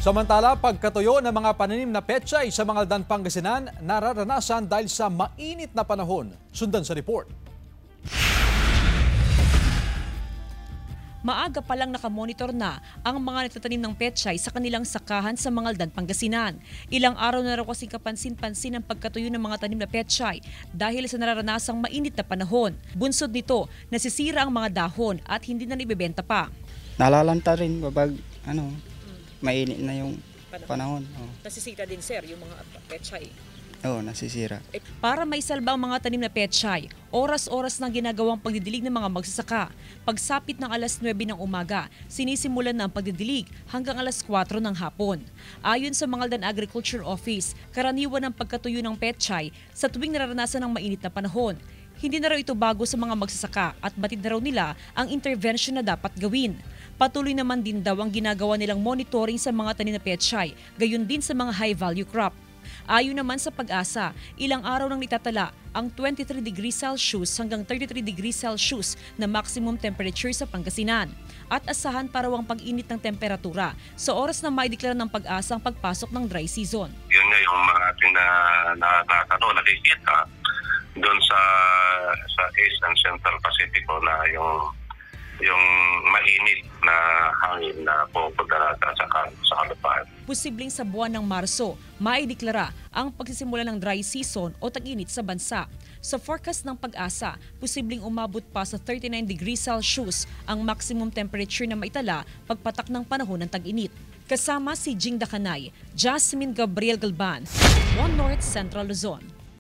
Samantala, pagkatuyo ng mga pananim na pechay sa mga Aldan, Pangasinan, nararanasan dahil sa mainit na panahon. Sundan sa report. Maaga pa lang nakamonitor na ang mga nagtatanim ng pechay sa kanilang sakahan sa mga Aldan, Pangasinan. Ilang araw na raw kasing kapansin-pansin ang pagkatuyo ng mga tanim na pechay dahil sa nararanasang mainit na panahon. Bunsod nito, nasisira ang mga dahon at hindi na ibebenta pa. Nalalanta rin kapag mainit na yung panahon. Nasisira din, sir, yung mga pechay. Oo, nasisira. Para maisalba ang mga tanim na pechay, oras-oras nang ginagawang pagdidilig ng mga magsasaka. Pagsapit ng alas 9 ng umaga, sinisimulan na ang pagdidilig hanggang alas 4 ng hapon. Ayon sa mga Aldan Agriculture Office, karaniwan ang pagkatuyo ng pechay sa tuwing nararanasan ng mainit na panahon. Hindi na raw ito bago sa mga magsasaka at batid na raw nila ang intervention na dapat gawin. Patuloy naman din daw ang ginagawa nilang monitoring sa mga tanim na pechay, gayon din sa mga high-value crop. Ayon naman sa Pag-asa, ilang araw nang itatala ang 23 degrees Celsius hanggang 33 degrees Celsius na maximum temperature sa Pangasinan. At asahan para ang pag-init ng temperatura sa oras na maideklara ng Pag-asa ang pagpasok ng dry season. Yun nga yung mga ating nakikita doon sa East and Central Pacifico na yung mainit na hangin na pupunta sa kalupaan. Posibleng sa buwan ng Marso, maideklara ang pagsisimula ng dry season o tag-init sa bansa. Sa forecast ng Pag-asa, posibleng umabot pa sa 39 degrees Celsius ang maximum temperature na maitala pagpatak ng panahon ng tag-init. Kasama si Jing Dakanay, Jasmine Gabriel Galban, One North Central Luzon.